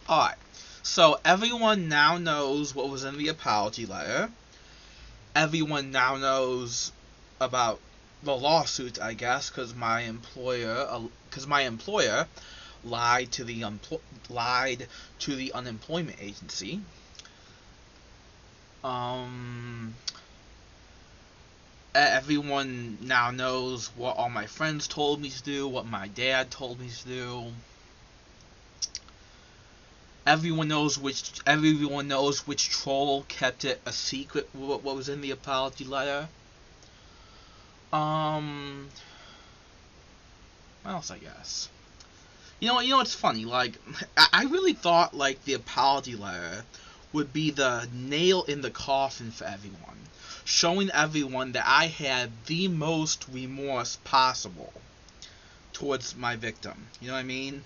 Alright, so everyone now knows what was in the apology letter. Everyone now knows about the lawsuit, I guess, because my employer lied to the unemployment agency. Um, Everyone now knows what all my friends told me to do, what my dad told me to do. Everyone knows which troll kept it a secret what was in the apology letter. Um, what else? I guess. It's funny. Like, I really thought like the apology letter would be the nail in the coffin for everyone, showing everyone that I had the most remorse possible towards my victim. You know what I mean?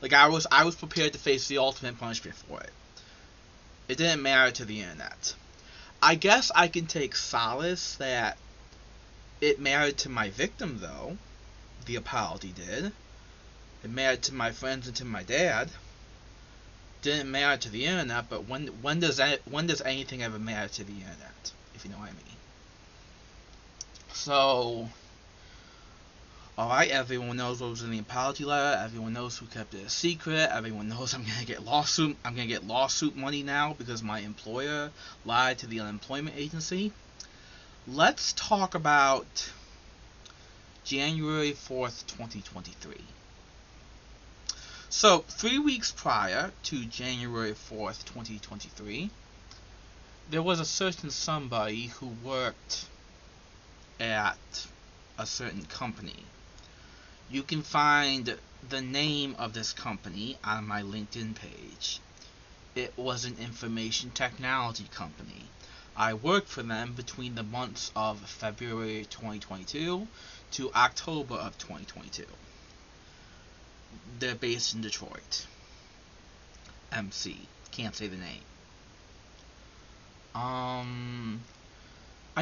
Like I was prepared to face the ultimate punishment for it. It didn't matter to the internet. I guess I can take solace that it mattered to my victim, though. The apology did. It mattered to my friends and to my dad. Didn't matter to the internet, but when does anything ever matter to the internet? If you know what I mean. So, all right, everyone knows what was in the apology letter. Everyone knows who kept it a secret. Everyone knows I'm gonna get lawsuit. I'm gonna get lawsuit money now because my employer lied to the unemployment agency. Let's talk about January 4th, 2023. So, 3 weeks prior to January 4th, 2023, there was a certain somebody who worked at a certain company. You can find the name of this company on my LinkedIn page. It was an information technology company. I worked for them between the months of February 2022 to October of 2022. They're based in Detroit. MC. Can't say the name. I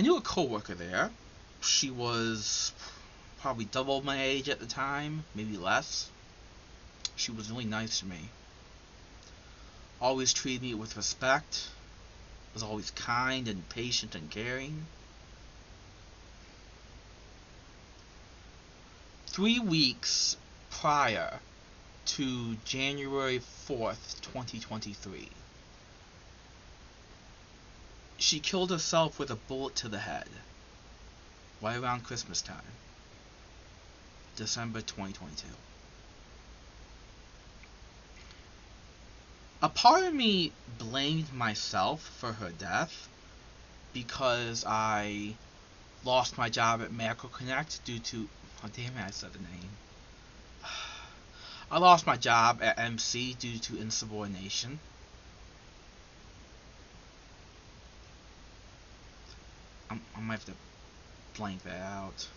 knew a coworker there. She was probably double my age at the time, maybe less. She was really nice to me. Always treated me with respect. Was always kind and patient and caring. 3 weeks prior to January 4th, 2023, she killed herself with a bullet to the head. Right around Christmas time. December 2022. A part of me blamed myself for her death because I lost my job at Miracle Connect due to... Oh, damn it, I said the name. I lost my job at MC due to insubordination. I might have to blank that out.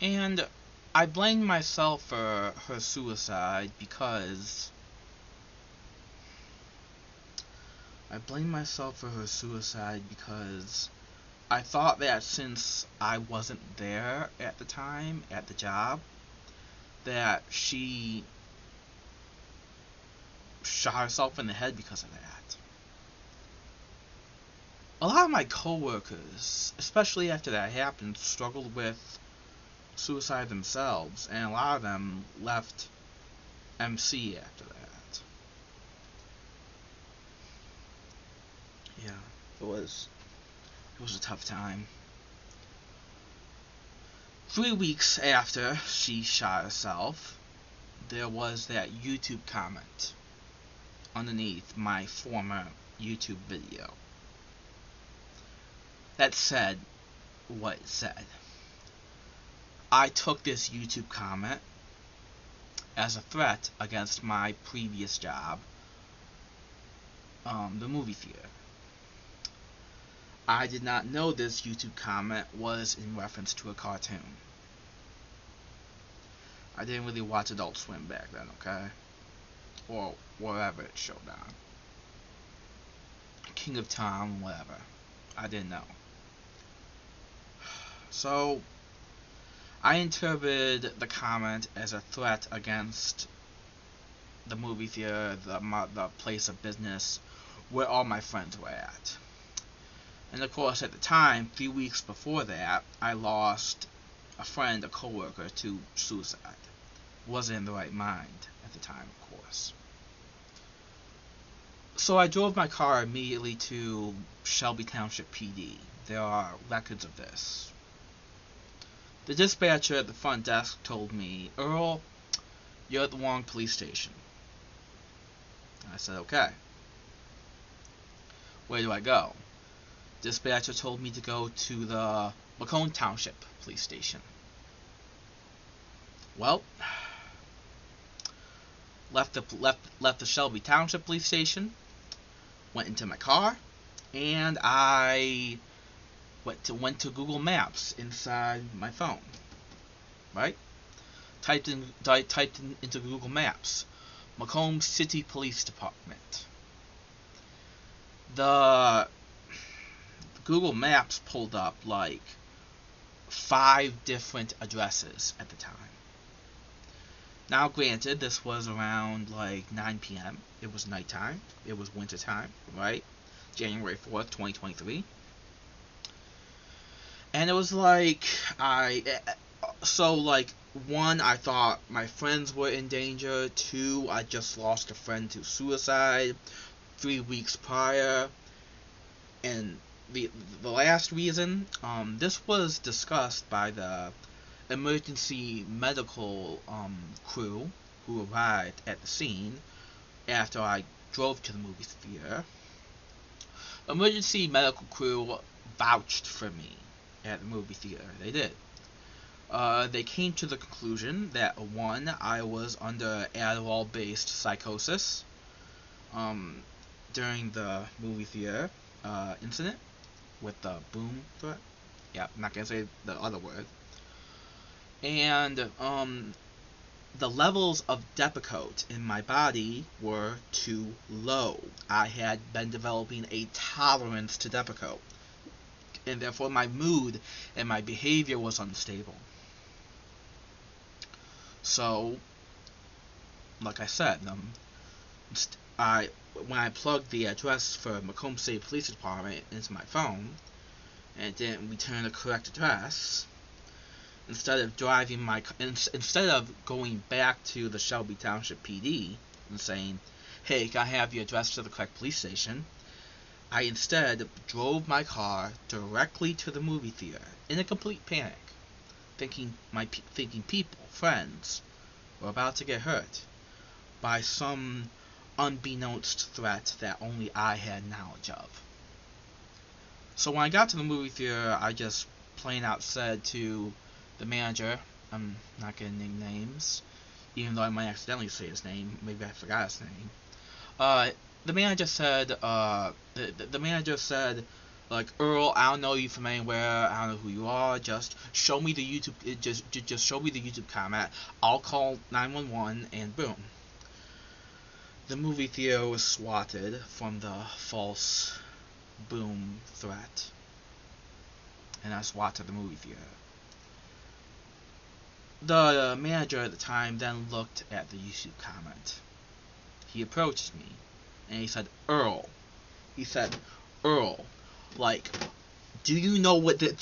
And I blamed myself for her suicide because... I thought that since I wasn't there at the time, at the job, that she shot herself in the head because of that. A lot of my coworkers, especially after that happened, struggled with suicide themselves, and a lot of them left MC after that. Yeah, it was a tough time. 3 weeks after she shot herself, there was that YouTube comment underneath my former YouTube video that said what it said. I took this YouTube comment as a threat against my previous job, the movie theater. I did not know this YouTube comment was in reference to a cartoon. I didn't really watch Adult Swim back then, okay? Or wherever it showed on. King of Tom, whatever. I didn't know. So, I interpreted the comment as a threat against the movie theater, the place of business where all my friends were at. And of course, at the time, 3 weeks before that, I lost a friend, a coworker, to suicide. Wasn't in the right mind at the time, of course. So I drove my car immediately to Shelby Township PD. There are records of this. The dispatcher at the front desk told me, "Earl, you're at the wrong police station." I said, "Okay. Where do I go?" Dispatcher told me to go to the Macomb Township police station. Well, left the Shelby Township police station, went into my car, and I went to Google Maps inside my phone. Right? Typed into Google Maps, Macomb City Police Department. The Google Maps pulled up like 5 different addresses at the time. Now, granted, this was around like 9 p.m. It was nighttime. It was wintertime, right? January 4th, 2023. And it was like, one, I thought my friends were in danger. 2, I just lost a friend to suicide 3 weeks prior. And the last reason, this was discussed by the emergency medical crew who arrived at the scene after I drove to the movie theater. Emergency medical crew vouched for me at the movie theater. They did. They came to the conclusion that 1, I was under Adderall-based psychosis during the movie theater incident with the boom threat. Yeah, I'm not gonna say the other word. And the levels of Depakote in my body were too low. I had been developing a tolerance to Depakote, and therefore my mood and my behavior was unstable. So, like I said, when I plugged the address for Macomb City Police Department into my phone, and it didn't return the correct address, instead of going back to the Shelby Township PD and saying, "Hey, can I have your address to the correct police station?" I instead drove my car directly to the movie theater in a complete panic, thinking people, friends, were about to get hurt by some unbeknownst threat that only I had knowledge of. So when I got to the movie theater, I just plain out said to the manager, I'm not going to name names, even though I might accidentally say his name, maybe I forgot his name. The manager said, like, "Earl, I don't know you from anywhere. I don't know who you are. Just show me the YouTube. Just show me the YouTube comment. I'll call 911, and boom." The movie theater was swatted from the false boom threat, and I swatted the movie theater. The manager at the time then looked at the YouTube comment. He approached me, and he said, "Earl," like, do you know where this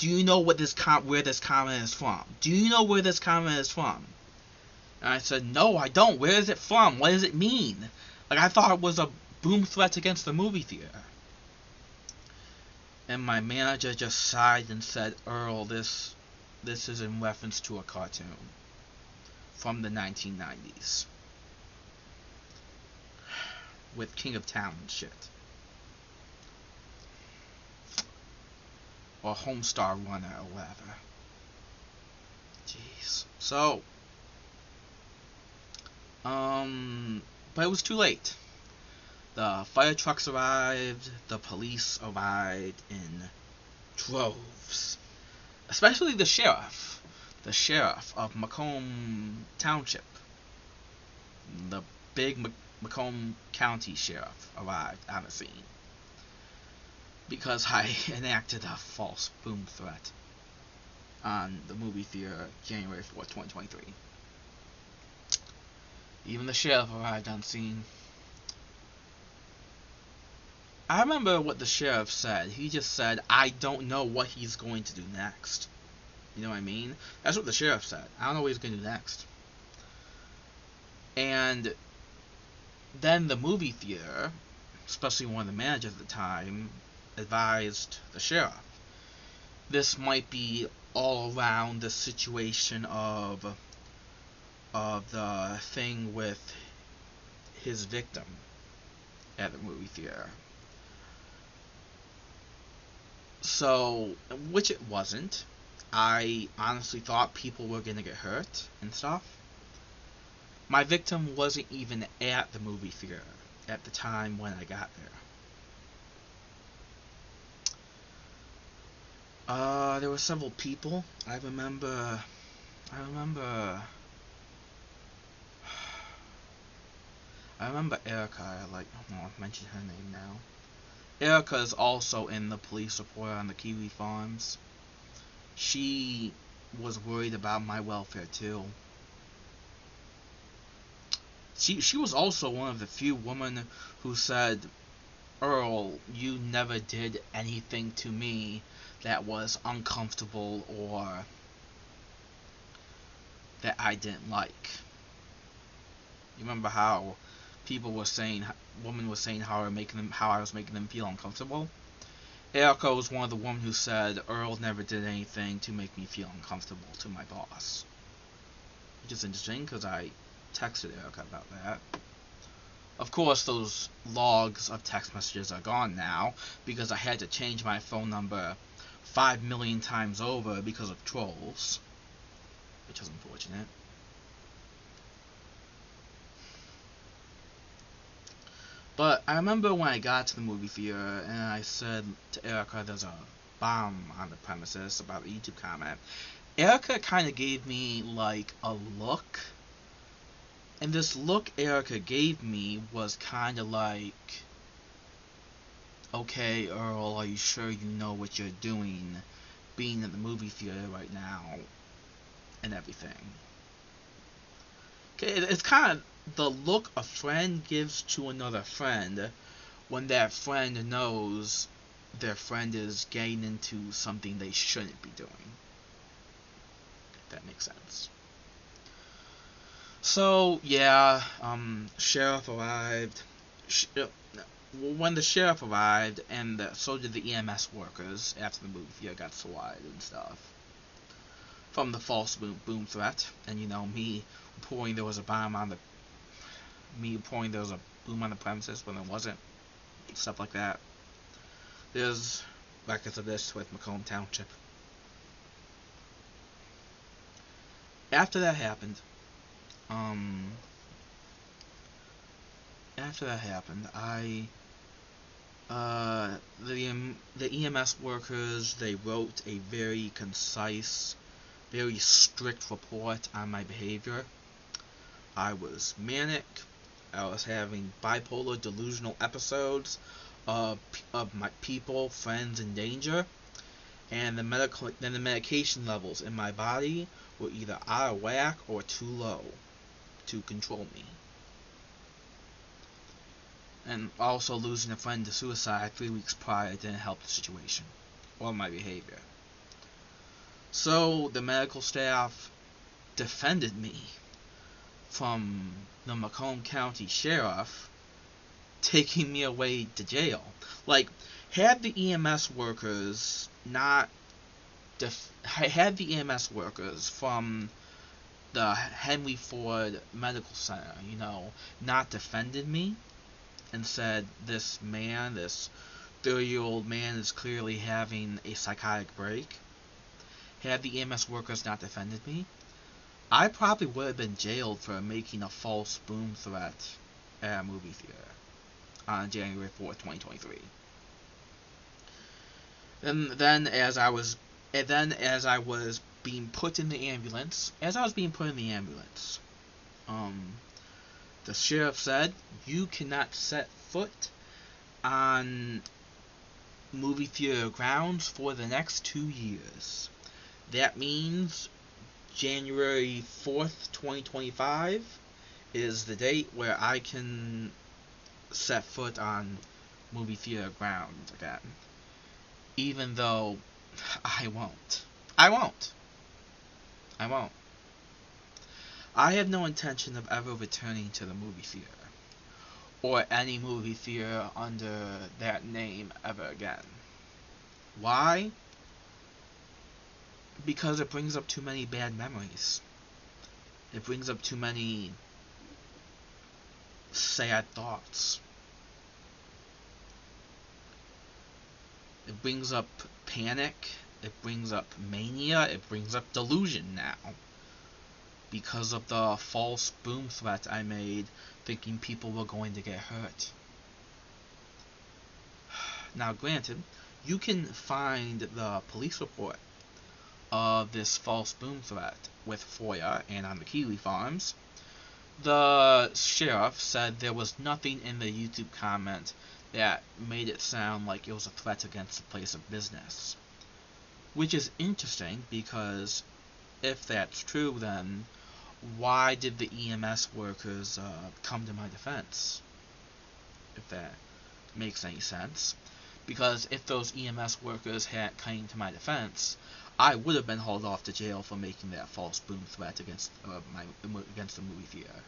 comment is from? Do you know where this comment is from? And I said, "No, I don't. Where is it from? What does it mean?" Like, I thought it was a boom threat against the movie theater. And my manager just sighed and said, "Earl, this is in reference to a cartoon from the 1990s with King of Town and shit, or Homestar Runner or whatever." Jeez. So, but it was too late. The fire trucks arrived, the police arrived in droves, especially the sheriff of Macomb Township. The big Macomb County sheriff arrived on the scene because I enacted a false boom threat. on the movie theater January 4th, 2023. Even the sheriff arrived on scene. I remember what the sheriff said. He just said, "I don't know what he's going to do next." You know what I mean? That's what the sheriff said. I don't know what he's going to do next. And then the movie theater, especially one of the managers at the time, advised the sheriff. This might be all around the situation of the thing with his victim at the movie theater. So, which it wasn't. I honestly thought people were gonna get hurt and stuff. My victim wasn't even at the movie theater at the time when I got there. There were several people. I remember Erica. I'll mention her name now. Erica is also in the police report on the Kiwi Farms. She was worried about my welfare too. She was also one of the few women who said, "Earl, you never did anything to me that was uncomfortable or that I didn't like." You remember how people were saying, women were saying how I was making them feel uncomfortable? Erica was one of the women who said Earl never did anything to make me feel uncomfortable to my boss. Which is interesting because I texted Erica about that. Of course, those logs of text messages are gone now because I had to change my phone number 5 million times over because of trolls, which is unfortunate. But I remember when I got to the movie theater and I said to Erica, "There's a bomb on the premises," about the YouTube comment. Erica kind of gave me like a look, and this look Erica gave me was kind of like, "Okay, Earl, are you sure you know what you're doing being at the movie theater right now and everything?" Okay, it's kind of the look a friend gives to another friend when that friend knows their friend is getting into something they shouldn't be doing. If that makes sense. So, yeah, sheriff arrived. When the sheriff arrived, and so did the EMS workers after the movie theater got swatted and stuff from the false boom threat, and me reporting there was a bomb on the boom on the premises when there wasn't, stuff like that. There's records of this with Macomb Township. After that happened, the EMS workers, they wrote a very concise, very strict report on my behavior. I was manic. I was having bipolar delusional episodes of my people, friends in danger, and the medication levels in my body were either out of whack or too low to control me. And also losing a friend to suicide 3 weeks prior didn't help the situation or my behavior. So the medical staff defended me from the Macomb County Sheriff taking me away to jail. Like, had the EMS workers from the Henry Ford Medical Center, not defended me and said this 30-year-old man is clearly having a psychotic break, had the EMS workers not defended me, I probably would have been jailed for making a false boom threat at a movie theater on January 4th, 2023. And then as I was being put in the ambulance, the sheriff said, "You cannot set foot on movie theater grounds for the next 2 years. That means January 4th, 2025 is the date where I can set foot on movie theater ground again. Even though I won't. I won't. I won't. I have no intention of ever returning to the movie theater, or any movie theater under that name ever again. Why? Because it brings up too many bad memories. It brings up too many sad thoughts. It brings up panic. It brings up mania. It brings up delusion now. Because of the false boom threat I made, thinking people were going to get hurt. Now, granted, you can find the police report of this false boom threat with FOIA and on the Kiwi Farms. The sheriff said there was nothing in the YouTube comment that made it sound like it was a threat against the place of business. Which is interesting, because if that's true, then why did the EMS workers come to my defense? If that makes any sense. Because if those EMS workers had come to my defense, I would have been hauled off to jail for making that false boom threat against against the movie theater.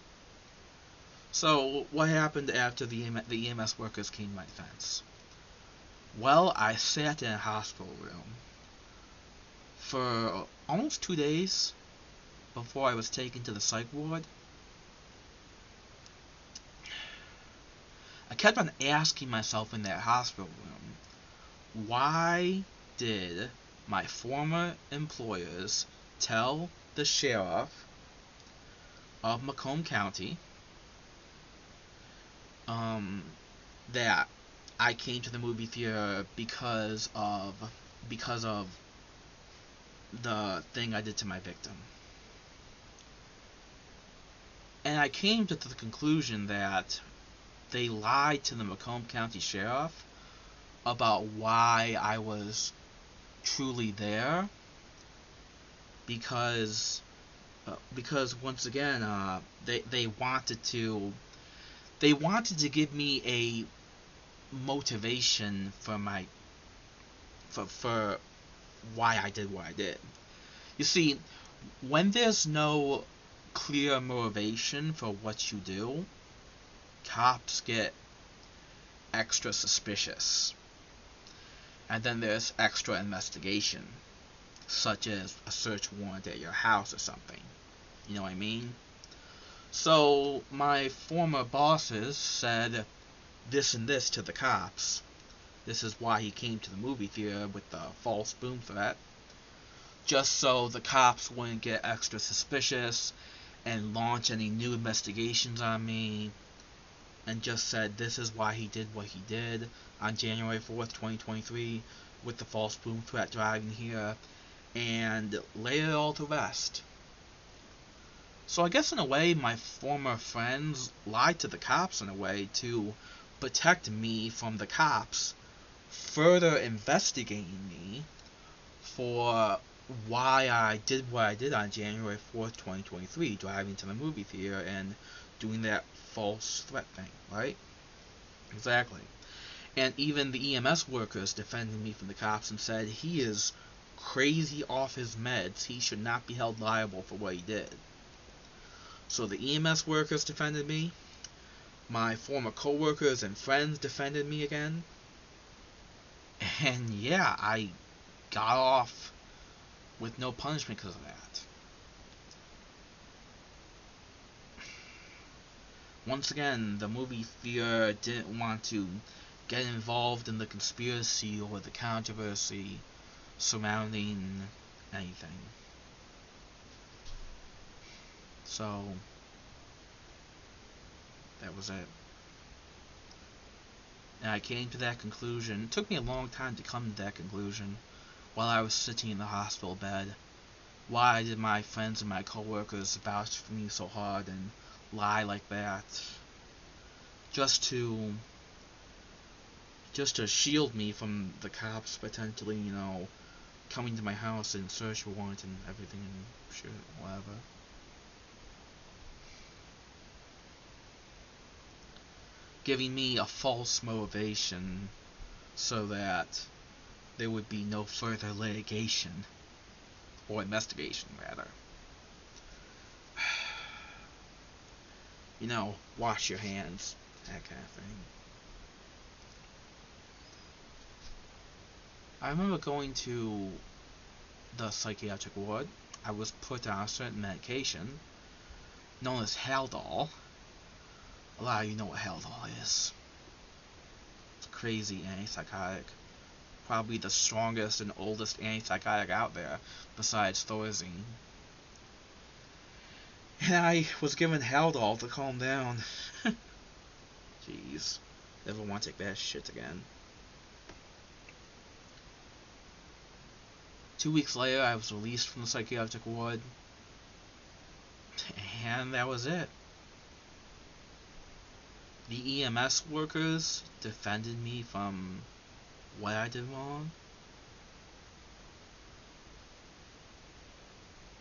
So what happened after the EMS workers came to my defense? Well, I sat in a hospital room for almost 2 days before I was taken to the psych ward. I kept on asking myself in that hospital room, why did my former employers tell the sheriff of Macomb County that I came to the movie theater because of the thing I did to my victim? And I came to the conclusion that they lied to the Macomb County Sheriff about why I was truly there, because once again, they wanted to give me a motivation for why I did what I did. You see, when there's no clear motivation for what you do, cops get extra suspicious. And then there's extra investigation, such as a search warrant at your house or something. You know what I mean? So my former bosses said this and this to the cops. This is why he came to the movie theater with the false boom threat. Just so the cops wouldn't get extra suspicious and launch any new investigations on me. And just said this is why he did what he did on January 4th, 2023, with the false boom threat driving here, and laid it all to rest. So I guess in a way, my former friends lied to the cops in a way to protect me from the cops further investigating me for why I did what I did on January 4th, 2023, driving to the movie theater and doing that false threat thing, right? Exactly. And even the EMS workers defended me from the cops and said he is crazy off his meds. He should not be held liable for what he did. So the EMS workers defended me. My former co-workers and friends defended me again. And yeah, I got off with no punishment because of that. Once again, the movie theater didn't want to get involved in the conspiracy or the controversy surrounding anything. So, that was it. And I came to that conclusion. It took me a long time to come to that conclusion while I was sitting in the hospital bed. Why did my friends and my coworkers vouch for me so hard and lie like that? Just to shield me from the cops potentially, coming to my house and search warrant and everything and shit, whatever. Giving me a false motivation so that there would be no further litigation, or investigation, rather. You know, wash your hands, that kind of thing. I remember going to the psychiatric ward. I was put on a certain medication known as Haldol. A lot of you know what Haldol is. It's a crazy antipsychotic. Probably the strongest and oldest antipsychotic out there, besides Thorazine. And I was given Haldol to calm down. Jeez. Never want to take that shit again. 2 weeks later, I was released from the psychiatric ward. And that was it. The EMS workers defended me from what I did wrong.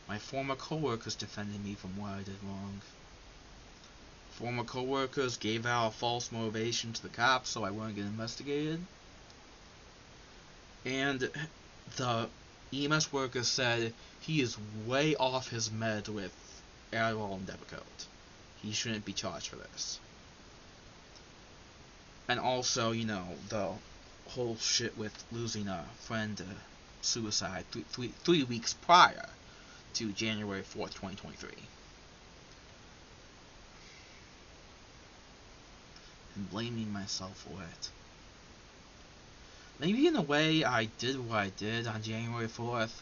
My former coworkers defended me from what I did wrong. Former coworkers gave out a false motivation to the cops so I wouldn't get investigated. And the EMS worker said he is way off his meds with Adderall and Depakote. He shouldn't be charged for this. And also, you know, the whole shit with losing a friend to suicide 3 weeks prior to January 4th, 2023. And blaming myself for it. Maybe in a way I did what I did on January 4th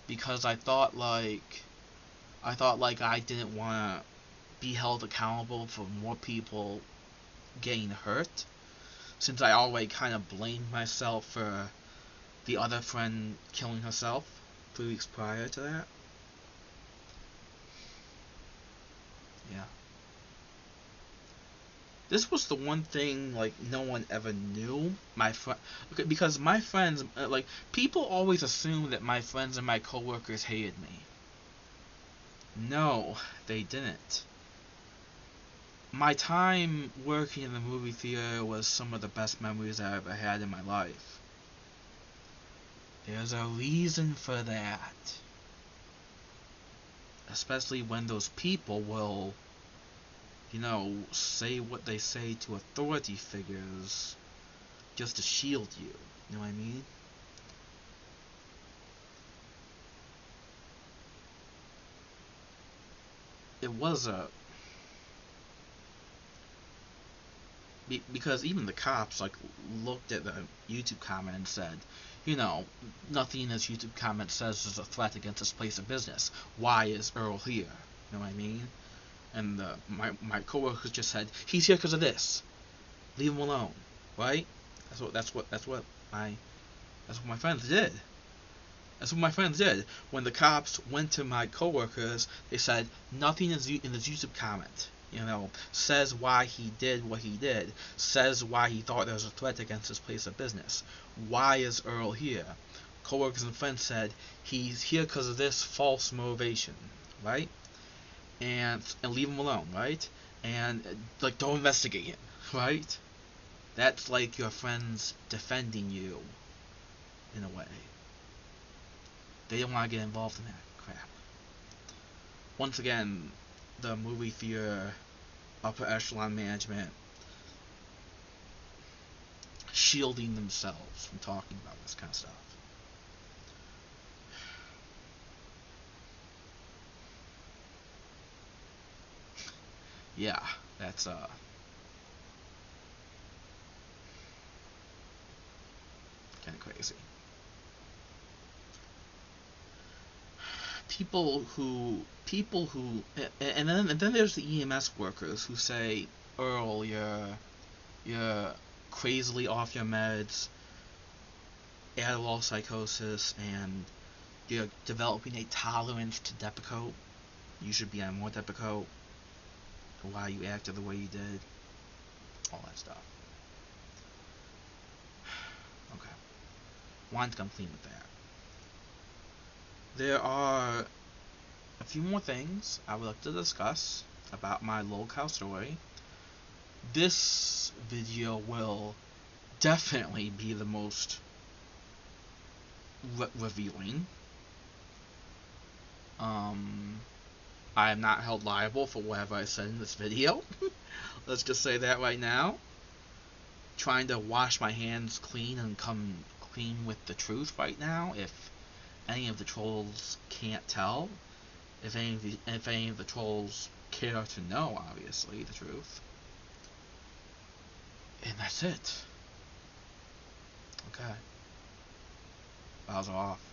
because I thought like I didn't want to be held accountable for more people getting hurt, since I already kind of blamed myself for the other friend killing herself 3 weeks prior to that. Yeah. This was the one thing, like, no one ever knew. Because my friends, like, people always assume that my friends and my coworkers hated me. No, they didn't. My time working in the movie theater was some of the best memories I ever had in my life. There's a reason for that. Especially when those people will, you know, say what they say to authority figures just to shield you. You know what I mean? It was because even the cops, like, looked at the YouTube comment and said, you know, nothing in this YouTube comment says there's a threat against this place of business. Why is Earl here? You know what I mean? And my coworkers just said, he's here because of this. Leave him alone, right? That's what my friends did. That's what my friends did. When the cops went to my coworkers, they said nothing in this YouTube comment, you know, says why he did what he did, says why he thought there was a threat against his place of business. Why is Earl here? Coworkers and friends said he's here because of this false motivation, right? And leave him alone, right? And like, don't investigate him, right? That's like your friends defending you in a way. They don't want to get involved in that crap. Once again, the movie theater upper echelon management shielding themselves from talking about this kind of stuff. Yeah, that's kind of crazy. People who, and then there's the EMS workers who say, Earl, you're crazily off your meds, Adderall psychosis, and you're developing a tolerance to Depakote. You should be on more Depakote. Why you acted the way you did. All that stuff. Okay. Wanted to come clean with that. there are a few more things I would like to discuss about my lolcow story. This video will definitely be the most revealing. I am not held liable for whatever I said in this video. Let's just say that right now. Trying to wash my hands clean and come clean with the truth right now. If any of the trolls can't tell, if any of the trolls care to know, obviously, the truth. And that's it. Okay. Bowser off.